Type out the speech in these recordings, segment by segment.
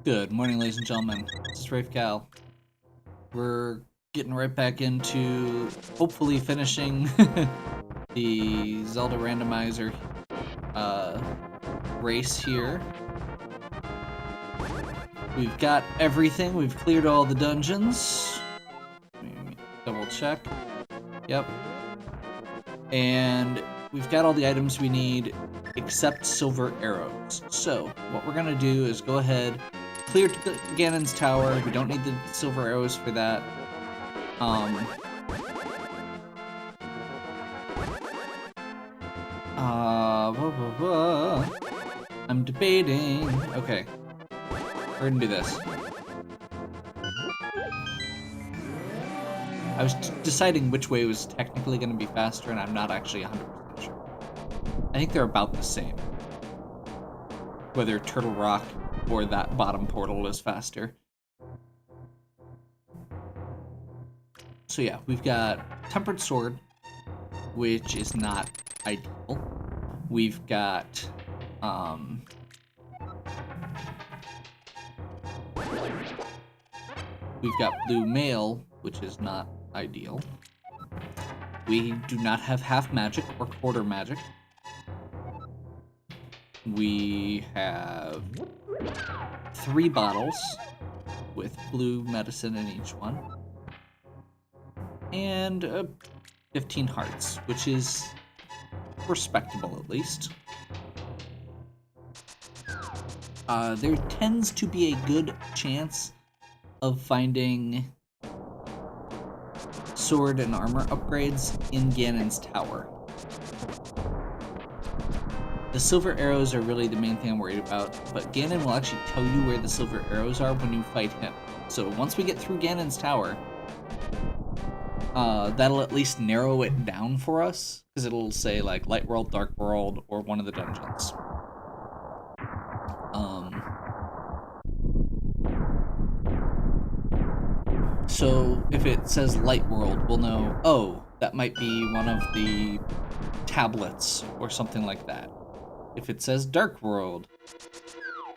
Good morning, ladies and gentlemen. This is Rafe Gal. We're getting right back into hopefully finishing the Zelda Randomizer race here. We've got everything. We've cleared all the dungeons. Let me double check. Yep. And we've got all the items we need except silver arrows. So what we're gonna do is go ahead, clear Ganon's tower. We don't need the silver arrows for that. I'm debating. Okay, we're gonna do this. I was deciding which way was technically gonna be faster, and I'm not actually 100% sure. I think they're about the same. Whether Turtle Rock or that bottom portal is faster. So yeah, we've got Tempered Sword, which is not ideal. We've got Blue Mail, which is not ideal. We do not have half magic or quarter magic. We have 3 bottles with blue medicine in each one. And 15 hearts, which is respectable at least. There tends to be a good chance of finding sword and armor upgrades in Ganon's tower. The silver arrows are really the main thing I'm worried about, but Ganon will actually tell you where the silver arrows are when you fight him. So once we get through Ganon's tower, that'll at least narrow it down for us, because it'll say like Light World, Dark World, or one of the dungeons. So if it says Light World, we'll know, oh, that might be one of the tablets or something like that. If it says Dark World,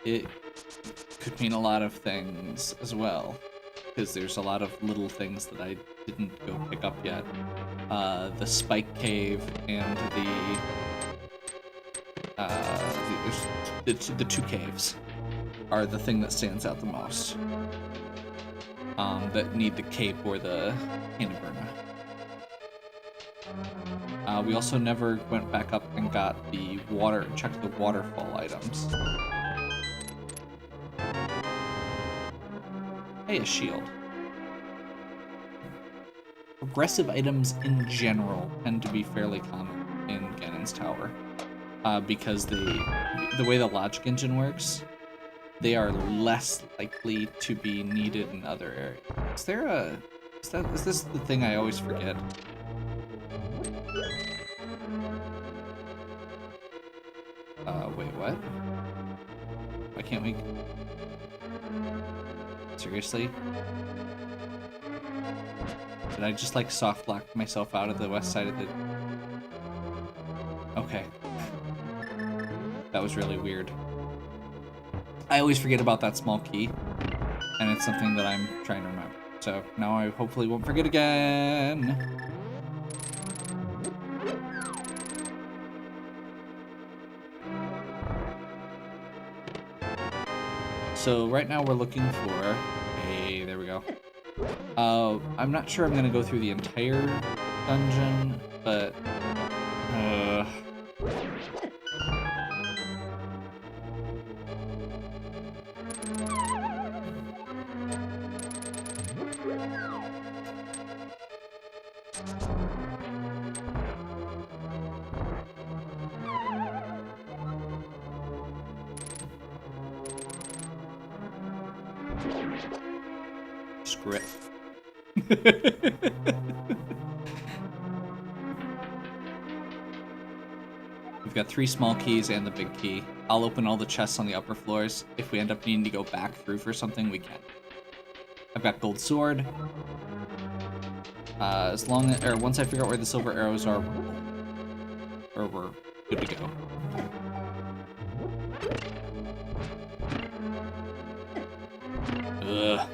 it could mean a lot of things as well, because there's a lot of little things that I didn't go pick up yet. The Spike Cave and the 2 caves are the thing that stands out the most. That need the cape or the Candyburna. We also never went back up and got the checked the waterfall items. Hey, a shield. Progressive items in general tend to be fairly common in Ganon's tower, because the way the logic engine works, they are less likely to be needed in other areas. Is this the thing I always forget? Wait, what? Why can't we? Seriously? Did I just like soft lock myself out of the west side of the... Okay. That was really weird. I always forget about that small key, and it's something that I'm trying to remember. So now I hopefully won't forget again. So right now we're looking for a... There we go. I'm not sure I'm gonna go through the entire dungeon, but... Screw it. We've got 3 small keys and the big key. I'll open all the chests on the upper floors. If we end up needing to go back through for something, we can. I've got gold sword. Once I figure out where the silver arrows are, we're good to go. Ugh.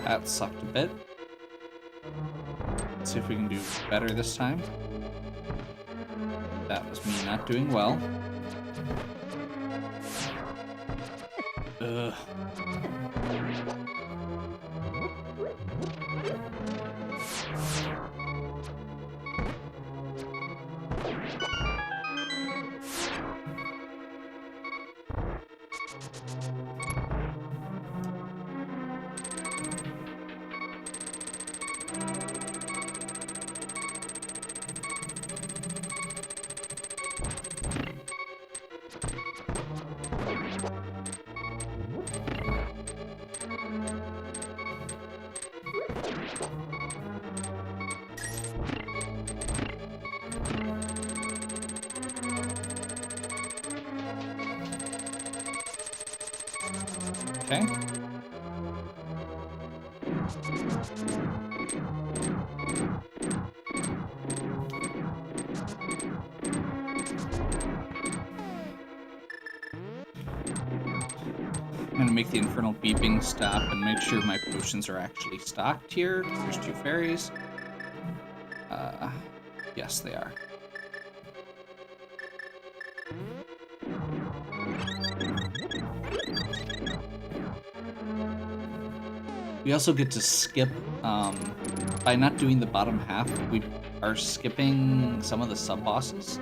That sucked a bit. Let's see if we can do better this time. That was me not doing well. Ugh. Okay. I'm gonna make the infernal beeping stop and make sure my potions are actually stocked here. There's 2 fairies. Yes, they are. We also get to skip, by not doing the bottom half, we are skipping some of the sub-bosses.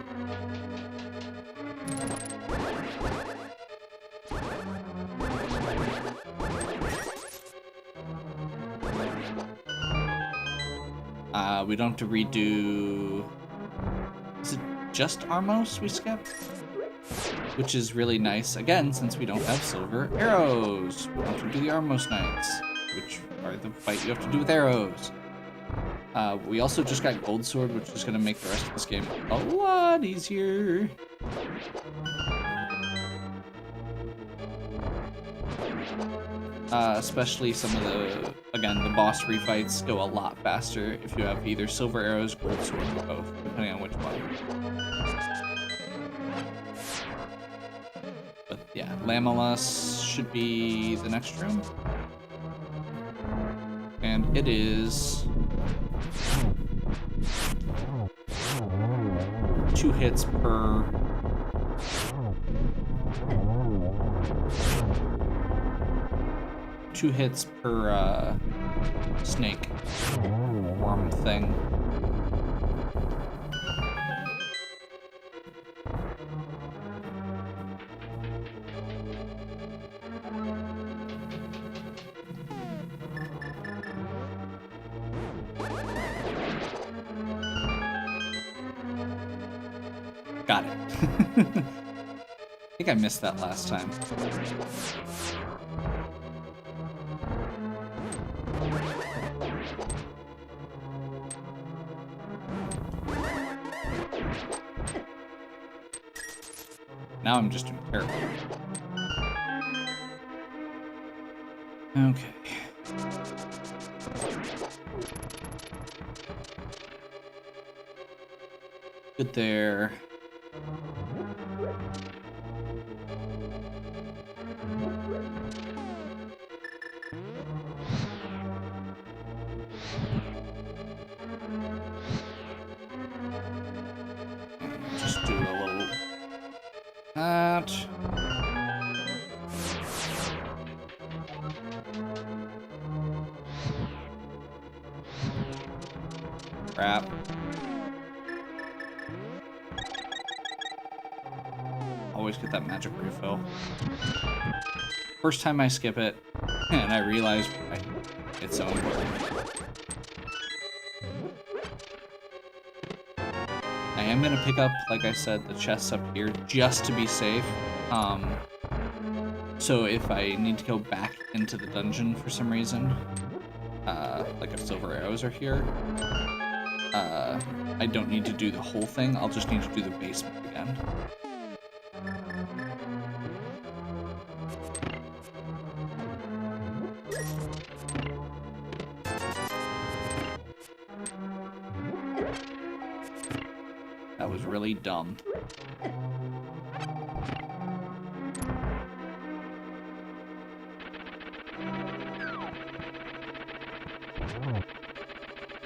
We don't have to redo... Is it just Armos we skip? Which is really nice, again, since we don't have silver arrows. We don't have to do the Armos Knights, which are the fight you have to do with arrows. We also just got Gold Sword, which is going to make the rest of this game a lot easier. Especially some of the, again, the boss refights go a lot faster if you have either silver arrows, gold sword, or both, depending on which one. But yeah, Lamulus should be the next room. And it is 2 hits per... Two hits per snake worm thing. Got it. I think I missed that last time. Now I'm just doing terrible. Okay. Good there. Just do a little... that. Crap. Always get that magic refill. First time I skip it, and I realize it's so important. I am gonna pick up, like I said, the chests up here just to be safe. So if I need to go back into the dungeon for some reason, like if silver arrows are here, I don't need to do the whole thing. I'll just need to do the basement again. That was really dumb.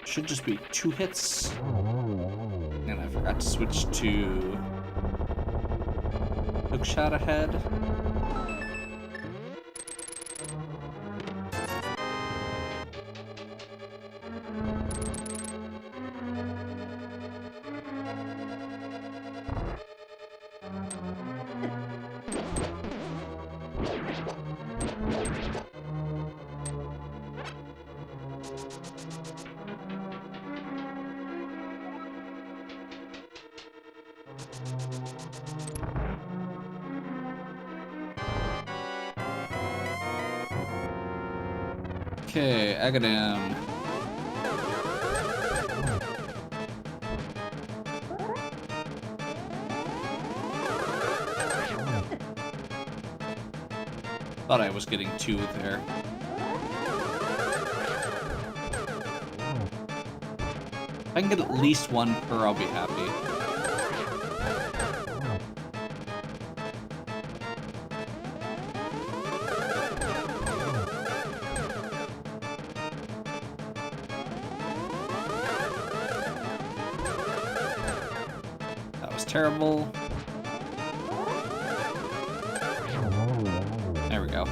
Should just be 2 hits. And I forgot to switch to hookshot ahead. Okay, Agadam. Thought I was getting 2 there. If I can get at least 1 per, I'll be happy. Terrible. There we go.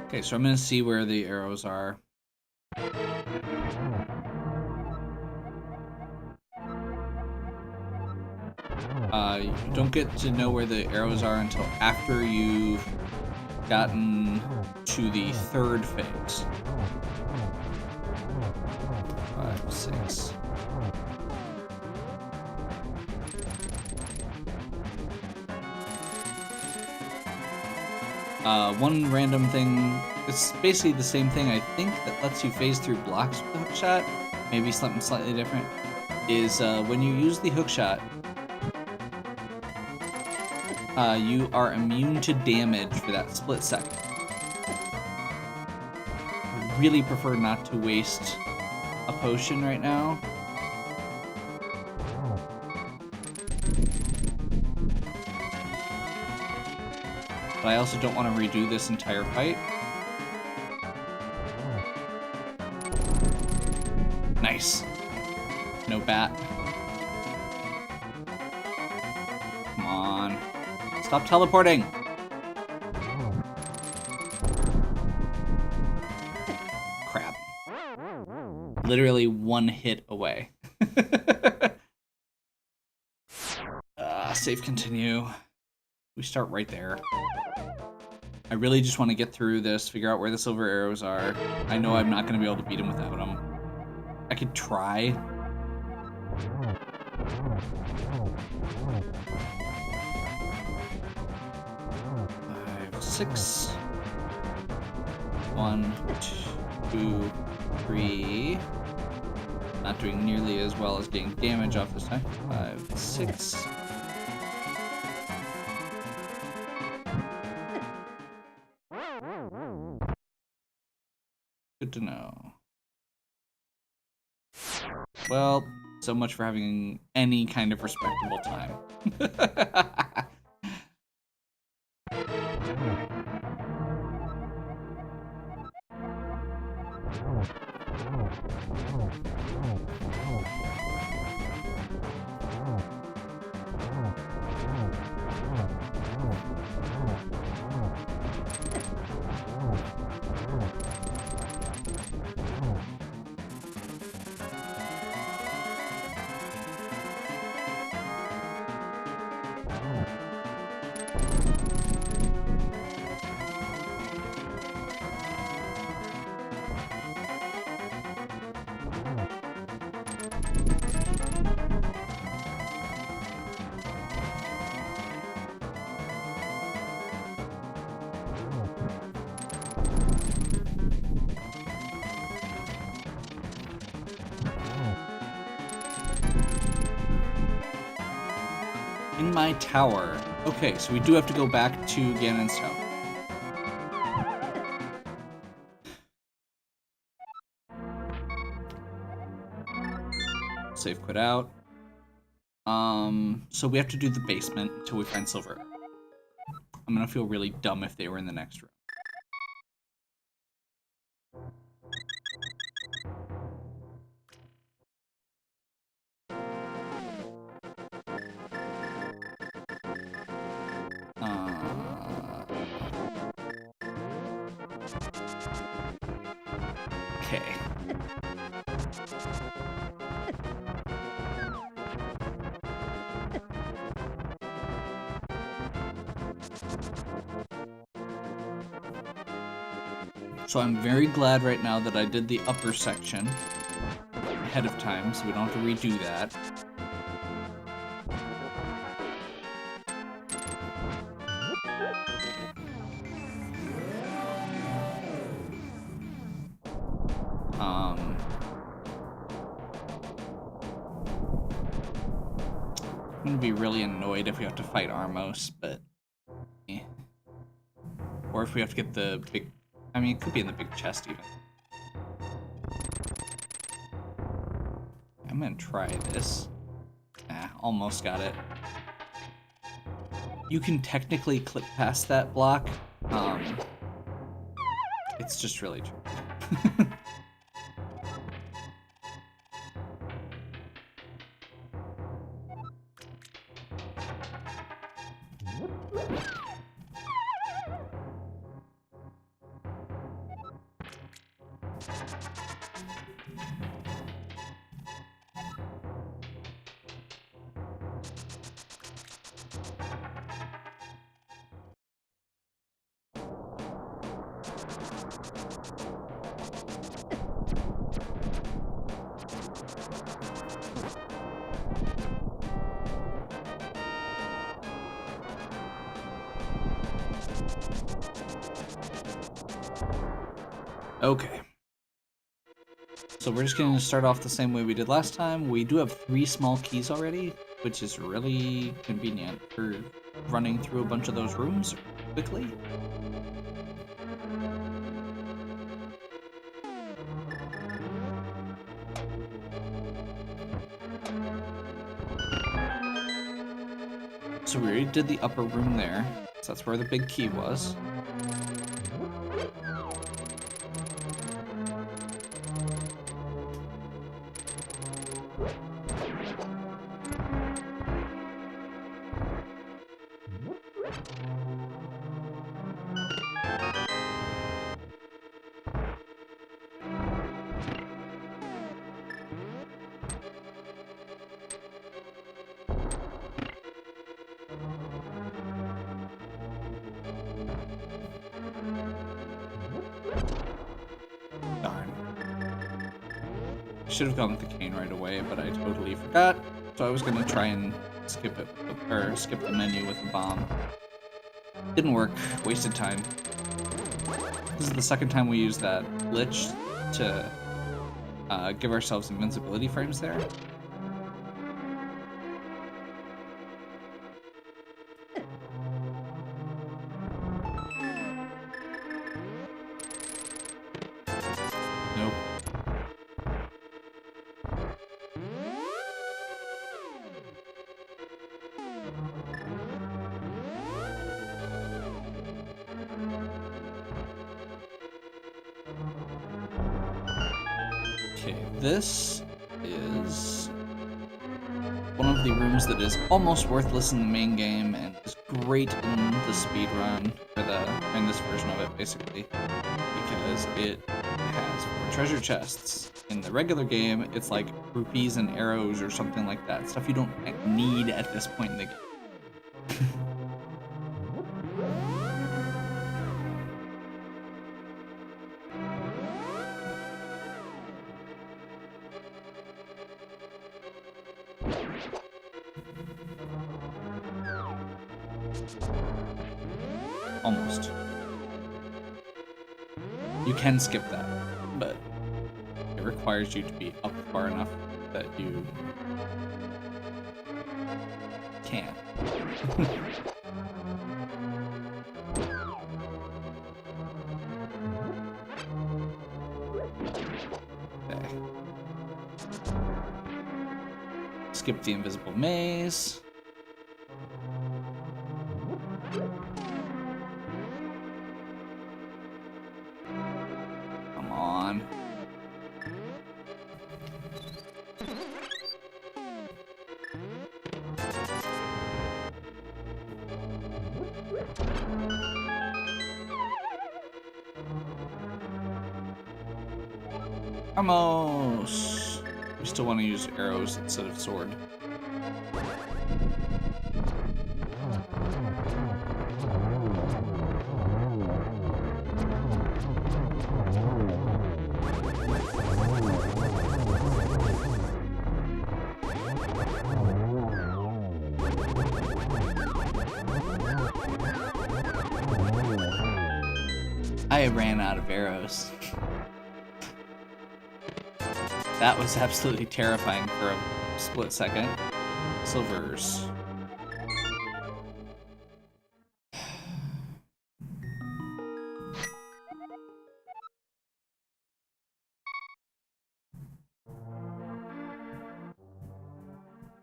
Okay, so I'm gonna see where the arrows are. You don't get to know where the arrows are until after you've gotten to the 3rd phase. 5, 6. One random thing, it's basically the same thing, I think, that lets you phase through blocks with the hookshot, maybe something slightly different, is when you use the hookshot, you are immune to damage for that split second. I really prefer not to waste a potion right now. But I also don't want to redo this entire fight. Nice. No bat. Come on. Stop teleporting! Crap. Literally 1 hit away. Save continue. We start right there. I really just want to get through this, figure out where the silver arrows are. I know I'm not going to be able to beat him without them. I could try. Five, 6. 1, 2, 3. Not doing nearly as well as getting damage off this time. 5, 6. Good to know. Well, so much for having any kind of respectable time. In my tower. Okay, so we do have to go back to Ganon's tower. Save quit out. So we have to do the basement until we find silver. I'm gonna feel really dumb if they were in the next room. Okay. So I'm very glad right now that I did the upper section ahead of time, so we don't have to redo that. I'm gonna be really annoyed if we have to fight Armos, but eh. Or if we have to get the big, I mean, it could be in the big chest even. I'm gonna try this. Almost got it. You can technically clip past that block. It's just really true. Okay. So we're just going to start off the same way we did last time. We do have 3 small keys already, which is really convenient for running through a bunch of those rooms quickly. So we already did the upper room there, so that's where the big key was. Should have gone with the cane right away, but I totally forgot. So I was gonna try and skip it, or skip the menu with a bomb. Didn't work. Wasted time. This is the second time we used that glitch to give ourselves invincibility frames there. Nope. Okay, this is one of the rooms that is almost worthless in the main game and is great in the speedrun, or in this version of it, basically, because it has 4 treasure chests. In the regular game, it's like rupees and arrows or something like that, stuff you don't need at this point in the game. Almost. You can skip that, but it requires you to be up far enough that you can. Okay. Skip the invisible maze. Come on. Almost. We still want to use arrows instead of sword. I ran out of arrows. That was absolutely terrifying for a split second. Silvers.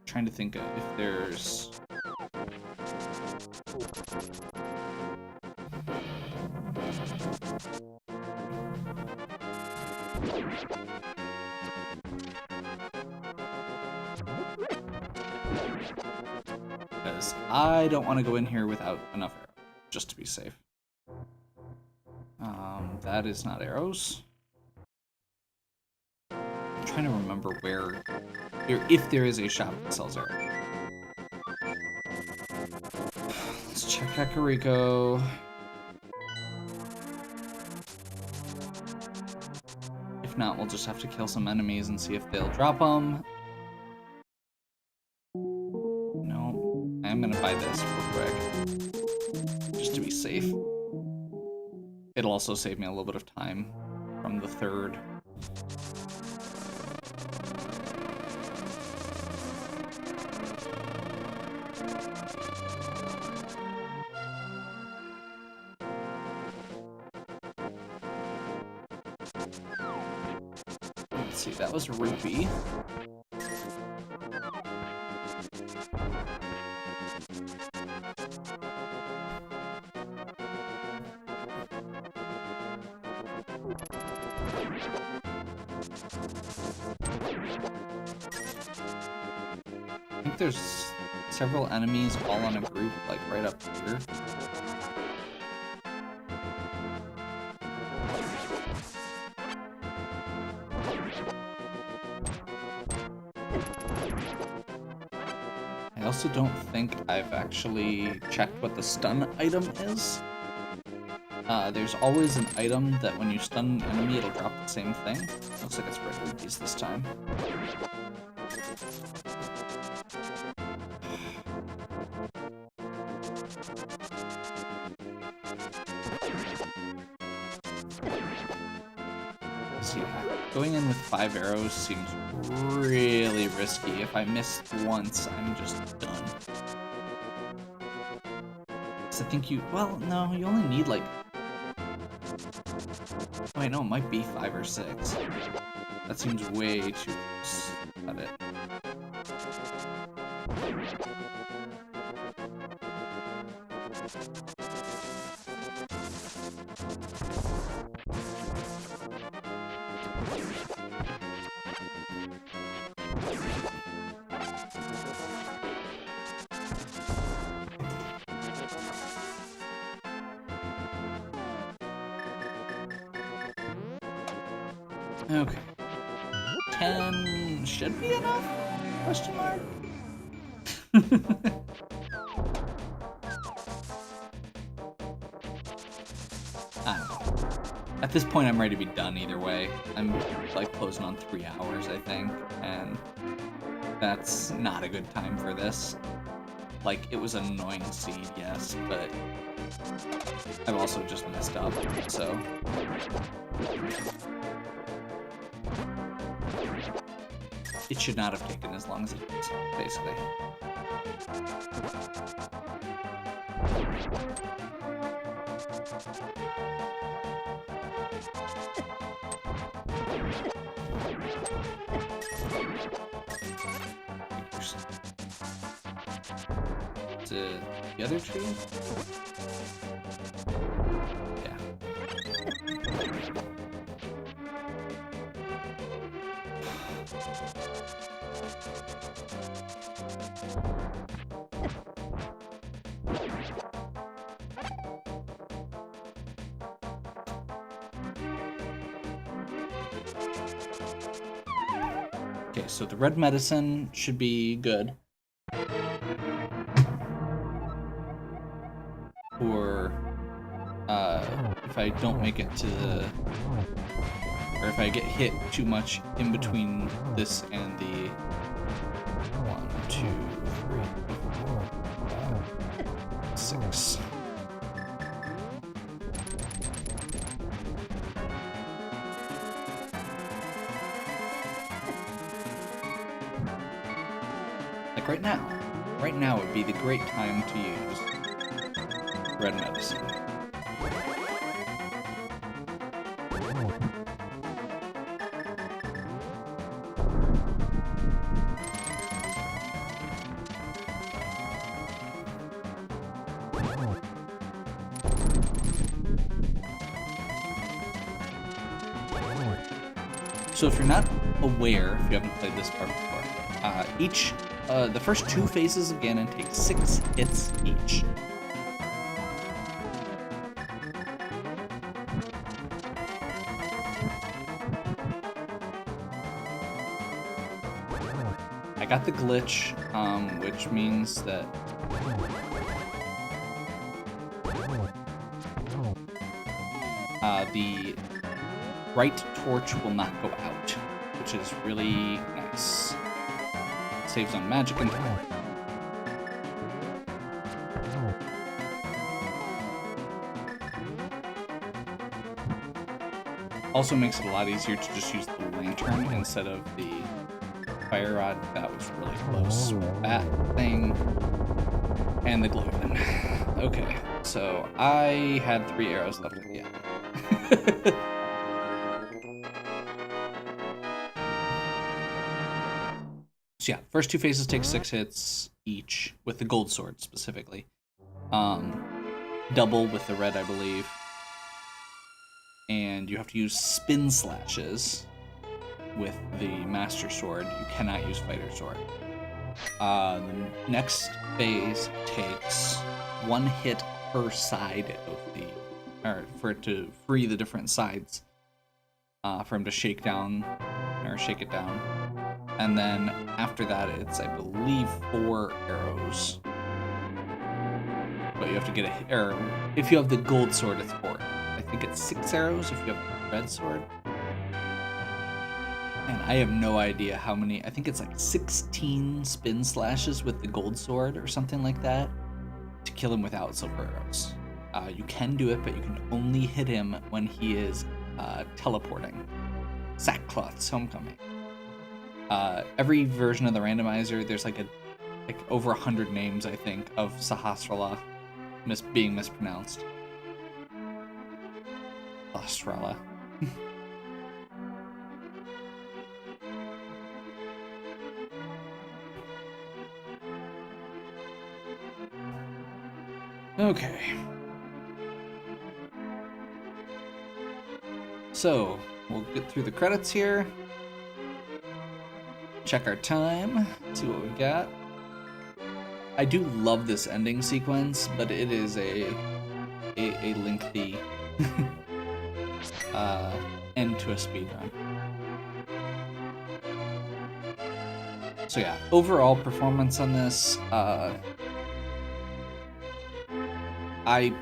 Trying to think of if there's... Because I don't want to go in here without enough arrows, just to be safe. That is not arrows. I'm trying to remember where, if there is a shop that sells arrows. Let's check Kakariko. If not, we'll just have to kill some enemies and see if they'll drop them. No, I'm gonna buy this real quick, just to be safe. It'll also save me a little bit of time from the third. Let's see, that was a rupee. I think there's several enemies all in a group, like right up here. I also don't think I've actually checked what the stun item is. There's always an item that when you stun an enemy, it'll drop the same thing. Looks like it's red rupees this time. So yeah, going in with 5 arrows seems really risky. If I miss once, I'm just done. So I think you, well, no, you only need like, wait, no, it might be 5 or 6. That seems way too close. Got it. Okay. 10 should be enough? Question mark? At this point, I'm ready to be done either way. I'm like closing on 3 hours, I think, and that's not a good time for this. Like, it was an annoying seed, yes, but I've also just messed up, so. It should not have taken as long as it did, basically. To the other tree? Yeah. Okay, so the red medicine should be good. Or if I don't make it to the, or if I get hit too much in between this and the 1, 2, 3, 4, 5, 6. Like right now would be the great time to use red medicine. So if you're not aware, if you haven't played this part before, the first 2 phases of Ganon take 6 hits each. I got the glitch, which means that the right torch will not go out, which is really nice. Saves on magic and time. Also makes it a lot easier to just use the lantern instead of the fire rod. That was really close. That thing. And the glue gun. Okay, so I had 3 arrows left at the end. So yeah, first 2 phases take 6 hits each, with the gold sword specifically. Double with the red, I believe. And you have to use spin slashes with the master sword. You cannot use fighter sword. The next phase takes 1 hit per side of the, or for it to free the different sides, for him to shake it down. And then after that, it's, I believe, 4 arrows. But you have to get a, or if you have the gold sword, it's 4. I think it's 6 arrows if you have the red sword. And I have no idea how many. I think it's like 16 spin slashes with the gold sword or something like that to kill him without silver arrows. You can do it, but you can only hit him when he is teleporting. Sackcloth's Homecoming. Every version of the randomizer, there's like over 100 names, I think, of Sahasrara being mispronounced. Sahasrara. Okay. So, we'll get through the credits here. Check our time, see what we got. I do love this ending sequence, but it is a lengthy end to a speedrun. So yeah, overall performance on this, I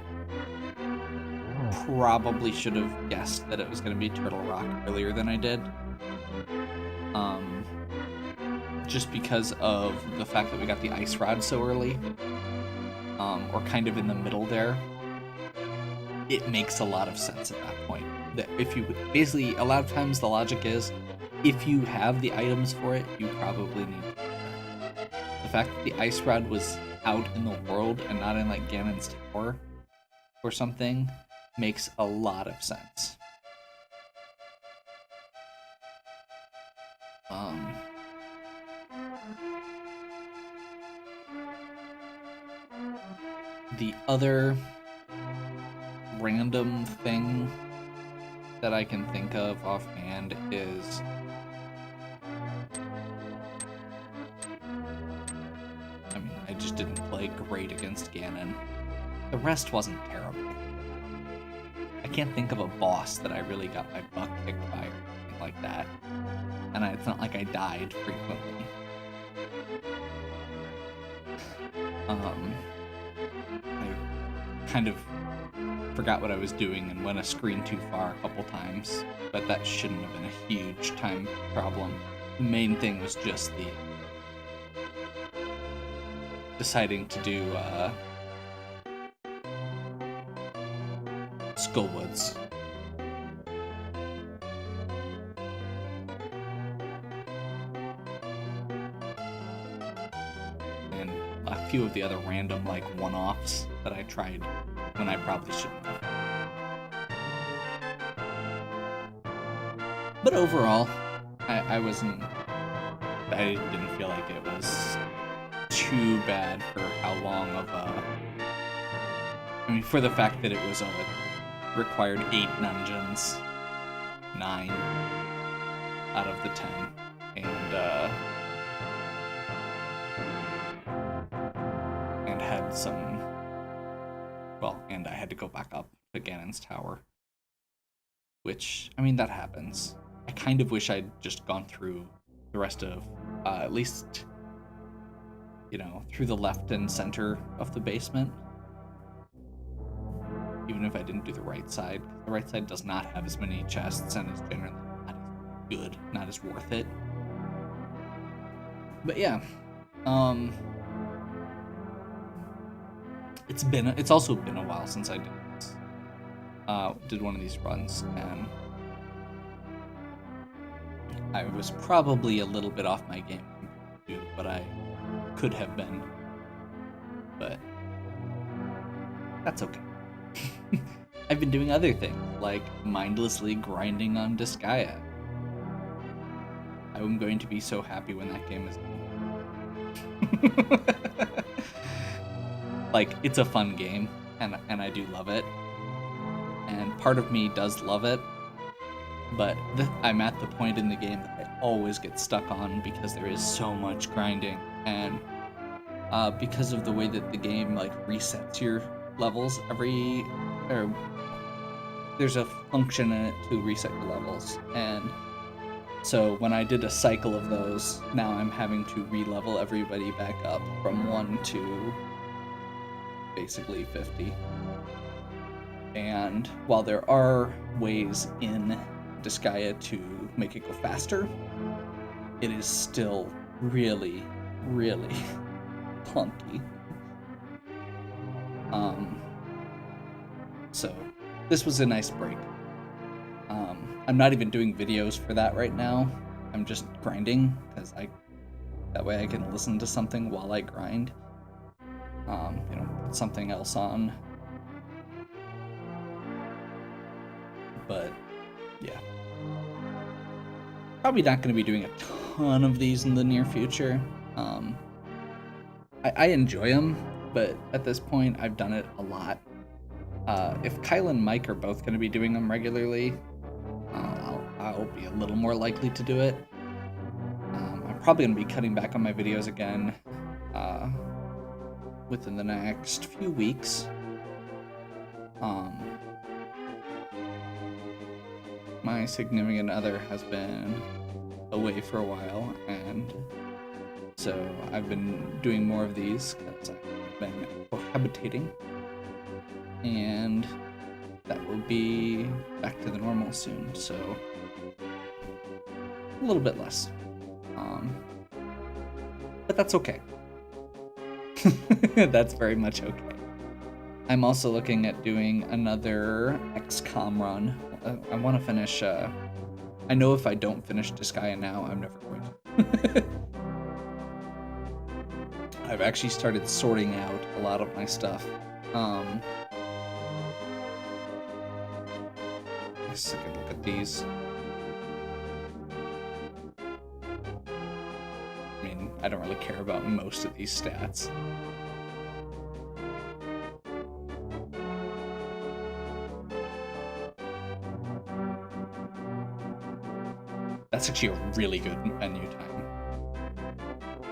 probably should have guessed that it was going to be Turtle Rock earlier than I did. Just because of the fact that we got the Ice Rod so early, or kind of in the middle there. It makes a lot of sense at that point. That if you basically, a lot of times the logic is, if you have the items for it, you probably need to. The fact that the Ice Rod was out in the world and not in like Ganon's tower or something makes a lot of sense. The other random thing that I can think of offhand is I just didn't play great against Ganon. The rest wasn't terrible. I can't think of a boss that I really got my butt kicked by or anything like that. And it's not like I died frequently. I kind of forgot what I was doing and went a screen too far a couple times, but that shouldn't have been a huge time problem. The main thing was just the deciding to do Skullwoods. And a few of the other random like one-offs that I tried when I probably shouldn't have. But overall, I didn't feel like it was too bad for how long of a... I mean, for the fact that it was required 8 dungeons, 9 out of the 10, and had some... Well, and I had to go back up to Ganon's tower. Which, I mean, that happens. I kind of wish I'd just gone through the rest of, at least, through the left and center of the basement. Even if I didn't do the right side. The right side does not have as many chests and is generally not as good, not as worth it. But yeah, it's also been a while since I did one of these runs, and I was probably a little bit off my game compared to what I could have been, but that's okay. I've been doing other things, like mindlessly grinding on Disgaea. I'm going to be so happy when that game is done. Like, it's a fun game, and I do love it. And part of me does love it, but I'm at the point in the game that I always get stuck on because there is so much grinding, and because of the way that the game like resets your levels there's a function in it to reset your levels, and so when I did a cycle of those, now I'm having to re-level everybody back up from 1 to basically 50. And while there are ways in Disgaea to make it go faster, it is still really, really clunky. So this was a nice break. I'm not even doing videos for that right now. I'm just grinding because that way I can listen to something while I grind. Put something else on. But yeah, probably not going to be doing a ton of these in the near future. I enjoy them, but at this point I've done it a lot. If Kyle and Mike are both going to be doing them regularly, I'll be a little more likely to do it. I'm probably going to be cutting back on my videos again within the next few weeks. My significant other has been away for a while, and so I've been doing more of these because I've been cohabitating. And that will be back to the normal soon, so a little bit less. But that's okay. That's very much okay. I'm also looking at doing another XCOM run. I want to finish. I know if I don't finish Disgaea now, I'm never going to. I've actually started sorting out a lot of my stuff. Let's take a look at these. I mean, I don't really care about most of these stats. That's actually a really good menu time.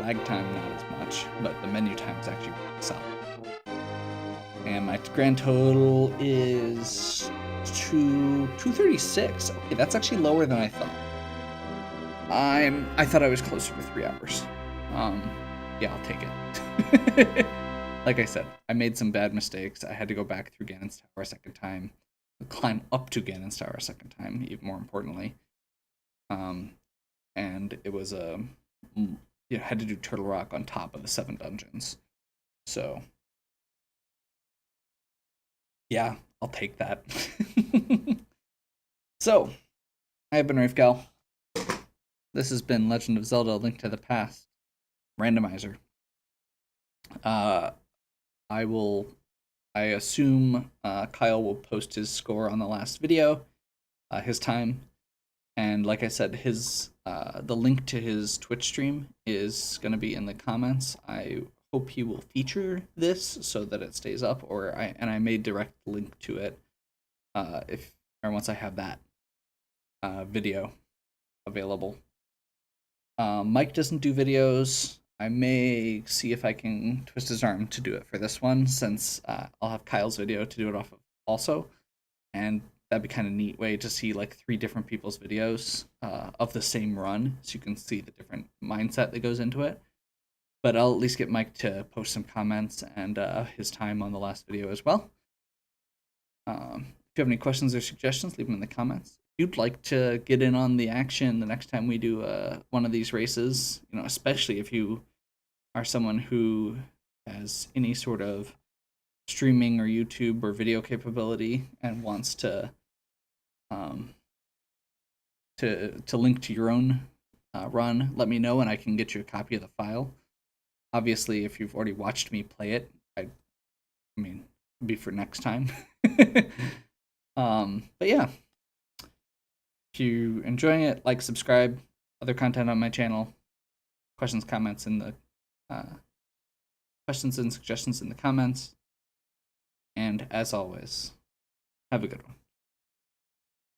Lag time, not as much, but the menu time is actually really solid. And my grand total is 236. Okay, that's actually lower than I thought. I thought I was closer to 3 hours. Yeah, I'll take it. Like I said, I made some bad mistakes. I had to go back through Ganon's Tower a second time, climb up to Ganon's Tower a second time, even more importantly. And it was had to do Turtle Rock on top of the 7 dungeons. So yeah, I'll take that. So, I have been Rafegal. This has been Legend of Zelda: A Link to the Past Randomizer. I assume Kyle will post his score on the last video, his time, and like I said, the link to his Twitch stream is going to be in the comments. I hope he will feature this so that it stays up, and I may direct link to it once I have that video available. Mike doesn't do videos. I may see if I can twist his arm to do it for this one, since I'll have Kyle's video to do it off of also, and that'd be kind of neat way to see like 3 different people's videos of the same run, so you can see the different mindset that goes into it. But I'll at least get Mike to post some comments and his time on the last video as well. If you have any questions or suggestions, leave them in the comments. If you'd like to get in on the action the next time we do one of these races, especially if you are someone who has any sort of streaming or YouTube or video capability and wants to link to your own run, let me know and I can get you a copy of the file. Obviously, if you've already watched me play it, I mean, it'd be for next time. But yeah, if you're enjoying it, like, subscribe, other content on my channel, questions, comments in the questions and suggestions in the comments, and as always, have a good one.